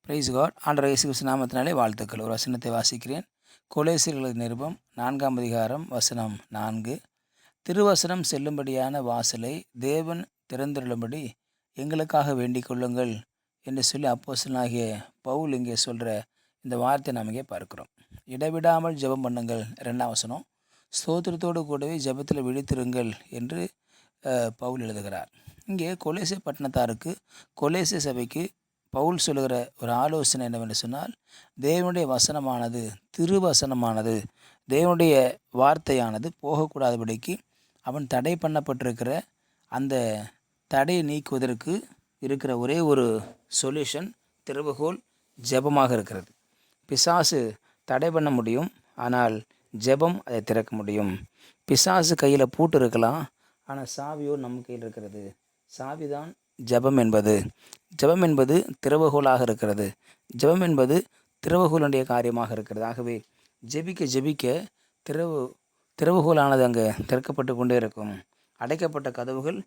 Price God. ஆண்டவர் இயேசு கிறிஸ்து நாமத்தினாலே வாழ்த்துக்கள். ஒரு வசனத்தை வாசிக்கிறேன். கொலோசியர்களுக்கு நிருபம் 4ஆம் அதிகாரம் வசனம் 4. திருவசனம் செல்லும்படியான வாசலை தேவன் திறந்திருளும்படி எங்களுக்காக வேண்டிக் கொள்ளுங்கள் என்று சொல்லி அப்போஸ்தலனாகிய பவுல் இங்கே சொல்கிற இந்த வார்த்தையை நாம் இங்கே பார்க்கிறோம். இடைவிடாமல் ஜெபம் பண்ணுங்கள். 2ஆம் வசனம். ஸ்தோத்திரத்தோடு கூடவே ஜெபத்தில் விழித்திருங்கள் என்று பவுல் எழுதுகிறார். இங்கே கொலோசை பட்டணத்தாருக்கு, கொலோசை சபைக்கு பவுல் சொல்லுகிற ஒரு ஆலோசனை என்னவென்று சொன்னால், தேவனுடைய வசனமானது, திருவசனமானது, தேவனுடைய வார்த்தையானது போகக்கூடாதபடிக்கு அவன் தடை பண்ணப்பட்டிருக்கிற அந்த தடையை நீக்குவதற்கு இருக்கிற ஒரே ஒரு சொல்யூஷன், திறவுகோல் ஜெபமாக இருக்கிறது. பிசாசு தடை பண்ண முடியும், ஆனால் ஜெபம் அதை திறக்க முடியும். பிசாசு கையில் பூட்டு இருக்கலாம், ஆனால் சாவியோ நம்ம கையில் இருக்கிறது. சாவிதான் ஜெபம் என்பது. ஜெபம் என்பது திறவுகோலாக இருக்கிறது. ஜெபம் என்பது திறவுகோலுடைய காரியமாக இருக்கிறது. ஆகவே ஜெபிக்க ஜெபிக்க திறவுகோலானது அங்கே திறக்கப்பட்டு கொண்டே இருக்கும். அடைக்கப்பட்ட கதவுகள்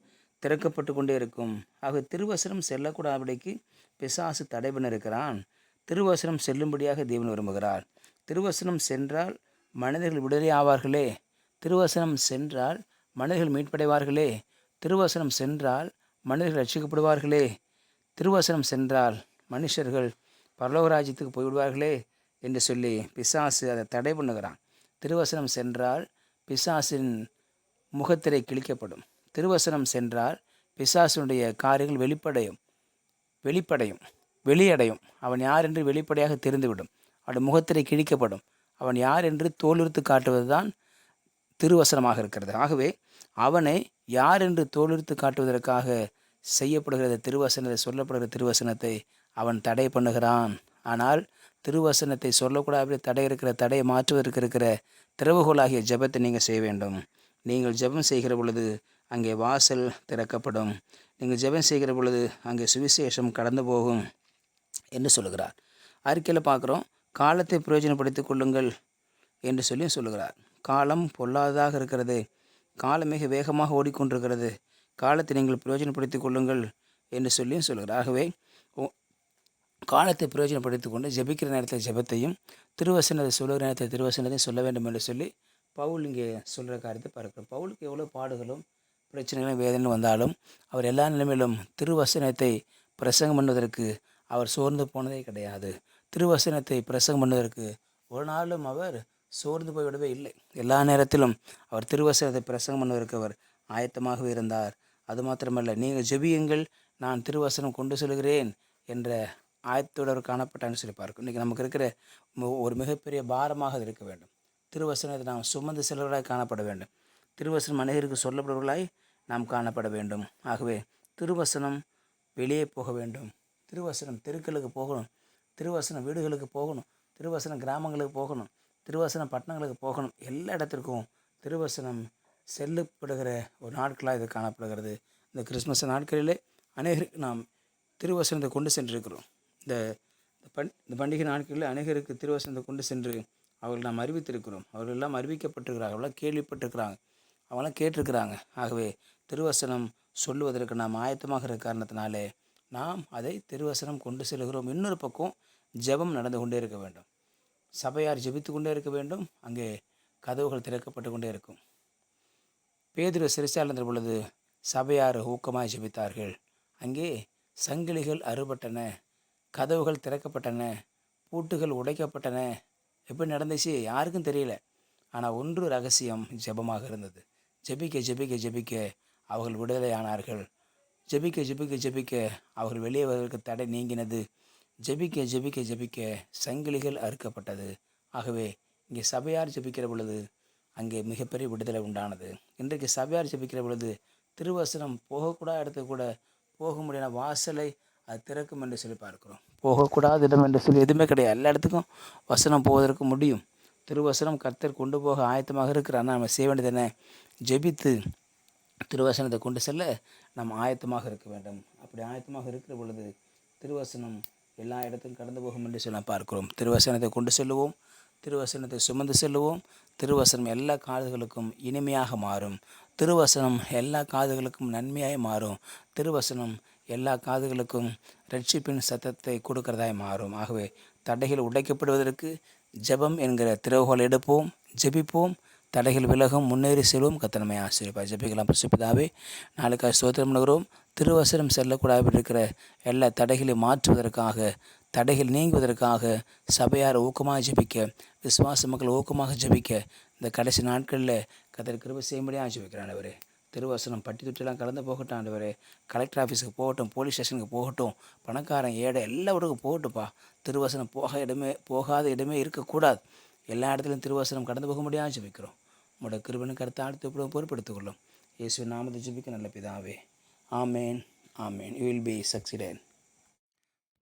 திறக்கப்பட்டு கொண்டே இருக்கும். ஆகவே திருவசனம் செல்லக்கூடாதபடிக்கு பிசாசு தடை பண்ண இருக்கிறான். திருவசனம் செல்லும்படியாக தேவன் விரும்புகிறார். திருவசனம் சென்றால் மனிதர்கள் விடுதலை ஆவார்களே. திருவசனம் சென்றால் மனிதர்கள் மீட்படைவார்களே. திருவசனம் சென்றால் மனிதர்கள் ரட்சிக்கப்படுவார்களே. திருவசனம் சென்றால் மனுஷர்கள் பரலோக ராஜ்யத்துக்கு போய்விடுவார்களே என்று சொல்லி பிசாசு அதை தடை பண்ணுகிறான். திருவசனம் சென்றால் பிசாசின் முகத்திரை கிழிக்கப்படும். திருவசனம் சென்றால் பிசாசினுடைய காரியங்கள் வெளியடையும். அவன் யார் என்று வெளிப்படையாக தெரிந்துவிடும். அவனுடைய முகத்திரை கிழிக்கப்படும். அவன் யார் என்று தோலுரித்து காட்டுவது தான் திருவசனமாக இருக்கிறது. ஆகவே அவனை யார் என்று தோலுரித்து காட்டுவதற்காக செய்யப்படுகிற திருவசனத்தை, சொல்லப்படுகிற திருவசனத்தை அவன் தடை பண்ணுகிறான். ஆனால் திருவசனத்தை சொல்லக்கூடாது தடை இருக்கிற தடையை மாற்றுவதற்கு இருக்கிற திறவுகோலாகிய ஜெபத்தை நீங்கள் செய்ய வேண்டும். நீங்கள் ஜெபம் செய்கிற பொழுது அங்கே வாசல் திறக்கப்படும். நீங்கள் ஜெபம் செய்கிற பொழுது அங்கே சுவிசேஷம் கடந்து போகும் என்று சொல்லுகிறார். அறிக்கையில் பார்க்குறோம், காலத்தை பிரயோஜனப்படுத்திக் கொள்ளுங்கள் என்று சொல்லுகிறார். காலம் பொல்லாததாக இருக்கிறது. காலம் மிக வேகமாக ஓடிக்கொண்டிருக்கிறது. காலத்தை நீங்கள் பிரயோஜனப்படுத்திக் கொள்ளுங்கள் என்று சொல்லுகிறார். ஆகவே காலத்தை பிரயோஜனப்படுத்தி கொண்டு ஜெபிக்கிற நேரத்தில் ஜெபத்தையும், திருவசனத்தை சொல்லுகிற நேரத்தில் திருவசனத்தையும் சொல்ல வேண்டும் என்று சொல்லி பவுல் இங்கே சொல்கிற காரியத்தை பார்க்கிறோம். பவுலுக்கு எவ்வளோ பாடுகளும் பிரச்சனைகளும் வேதனையும் வந்தாலும் அவர் எல்லா நிலைமையிலும் திருவசனத்தை பிரசங்கம் பண்ணுவதற்கு அவர் சோர்ந்து போனதே கிடையாது. திருவசனத்தை பிரசங்கம் பண்ணுவதற்கு ஒரு நாளும் அவர் சோர்ந்து போய்விடவே இல்லை. எல்லா நேரத்திலும் அவர் திருவசனத்தை பிரசங்கம் பண்ணுவதற்கு அவர் ஆயத்தமாகவே இருந்தார். அது மாத்திரமல்ல, நீங்கள் ஜெபியுங்கள், நான் திருவசனம் கொண்டு செல்கிறேன் என்ற ஆயத்தோடு அவர் காணப்பட்டான்னு சொல்லி பார்க்கும். இன்றைக்கி நமக்கு இருக்கிற ஒரு மிகப்பெரிய பாரமாக அது இருக்க வேண்டும். திருவசனத்தை நாம் சுமந்து செல்வர்களாய் காணப்பட வேண்டும். திருவசனம் அநேகருக்கு சொல்லப்படுவர்களாய் நாம் காணப்பட வேண்டும். ஆகவே திருவசனம் வெளியே போக வேண்டும். திருவசனம் தெருக்களுக்கு போகணும். திருவசனம் வீடுகளுக்கு போகணும். திருவசனம் கிராமங்களுக்கு போகணும். திருவசனம் பட்டணங்களுக்கு போகணும். எல்லா இடத்திற்கும் திருவசனம் செல்லப்படுகிற ஒரு நாட்களாக இது காணப்படுகிறது. இந்த கிறிஸ்மஸ் நாட்களிலே அநேகருக்கு நாம் திருவசனத்தை கொண்டு சென்றிருக்கிறோம். இந்த பண்டிகை நாட்களில் அநேகருக்கு திருவசனத்தை கொண்டு சென்று அவர்கள் நாம் அறிவித்திருக்கிறோம். அவர்கள் எல்லாம் அறிவிக்கப்பட்டிருக்கிறார்கள், அவங்களாம் கேள்விப்பட்டிருக்கிறாங்க, அவங்களாம் கேட்டிருக்கிறாங்க. ஆகவே திருவசனம் சொல்லுவதற்கு நாம் ஆயத்தமாகிற காரணத்தினாலே நாம் அதை திருவசனம் கொண்டு செல்கிறோம். இன்னொரு பக்கம் ஜெபம் நடந்து கொண்டே இருக்க வேண்டும். சபையார் ஜெபித்து கொண்டே இருக்க வேண்டும். அங்கே கதவுகள் திறக்கப்பட்டு கொண்டே இருக்கும். பேதுரு சிறைச்சாலையில் இருந்த பொழுது சபையார் ஊக்கமாக ஜெபித்தார்கள். அங்கே சங்கிலிகள் அறுபட்டன, கதவுகள் திறக்கப்பட்டன, பூட்டுகள் உடைக்கப்பட்டன. எப்படி நடந்துச்சு யாருக்கும் தெரியல. ஆனால் ஒன்று ரகசியம் ஜெபமாக இருந்தது. ஜெபிக்க ஜெபிக்க ஜெபிக்க அவர்கள் விடுதலை ஆனார்கள். ஜெபிக்க ஜெபிக்க ஜெபிக்க அவர்கள் வெளியே வருவதற்கு தடை நீங்கினது. ஜெபிக்க ஜெபிக்க ஜெபிக்க சங்கிலிகள் அறுக்கப்பட்டது. ஆகவே இங்கே சபையார் ஜெபிக்கிற பொழுது அங்கே மிகப்பெரிய விடுதலை உண்டானது. இன்றைக்கு சபையார் ஜெபிக்கிற பொழுது திருவசனம் போகக்கூடாத இடத்துக்கு கூட போக முடியாத வாசலை அது திறக்கும் என்று சொல்லி பார்க்கிறோம். போகக்கூடாத இடம் என்று சொல்லி எதுவுமே கிடையாது. எல்லா இடத்துக்கும் வசனம் போவதற்கு முடியும். திருவசனம் கர்த்தர் கொண்டு போக ஆயத்தமாக இருக்கிறார். நம்ம செய்ய வேண்டியது என்ன? ஜெபித்து திருவசனத்தை கொண்டு செல்ல நாம் ஆயத்தமாக இருக்க வேண்டும். அப்படி ஆயத்தமாக இருக்கிற பொழுது திருவசனம் எல்லா இடத்துக்கும் கடந்து போகும் என்று சொல்ல பார்க்கிறோம். திருவசனத்தை கொண்டு செல்லுவோம். திருவசனத்தை சுமந்து செல்லுவோம். திருவசனம் எல்லா காதுகளுக்கும் இனிமையாக மாறும். திருவசனம் எல்லா காதுகளுக்கும் நன்மையாய் மாறும். திருவசனம் எல்லா காதுகளுக்கும் ரட்சிப்பின் சத்தத்தை கொடுக்கிறதாய் மாறும். ஆகவே தடைகள் உடைக்கப்படுவதற்கு ஜெபம் என்கிற திறவுகோல் எடுப்போம், ஜெபிப்போம், தடைகள் விலகும், முன்னேறி செல்வோம். கர்த்தர் ஆசீர்வதிப்பார். ஜெபிக்கலாம். பரிசுத்தபிதாவே, நாளுக்காக ஸ்தோத்திரம் பண்ணுகிறோம். திருவசனம் செல்லக்கூடாது இருக்கிற எல்லா தடைகளை மாற்றுவதற்காக, தடைகள் நீங்குவதற்காக சபையார் ஊக்கமாக ஜெபிக்க, விசுவாச மக்கள் ஊக்கமாக ஜெபிக்க இந்த கடைசி நாட்களில் கர்த்தர் கிருபை செய்யும்படியாக ஜெபிக்கிறேன் ஆண்டவரே. திருவசனம் பட்டி தொட்டிலாம் கலந்து போகட்டும் ஆண்டவரே. கலெக்டர் ஆஃபீஸுக்கு போகட்டும், போலீஸ் ஸ்டேஷனுக்கு போகட்டும், பணக்காரன் ஏடை எல்லாருக்கும் போகட்டும்ப்பா. திருவசனம் போகாத இடமே இருக்கக்கூடாது. எல்லா இடத்துலையும் திருவசனம் கடந்து போக முடியாது ஜெபிக்கிறோம். உங்களோட கிருபையின் கருத்தை அடுத்து பொறுப்படுத்திக் கொள்ளும். இயேசுவின் நாமத்தை ஜெபிக்க நல்ல பிதாவே. ஆமேன், ஆமேன். You will be succeeded.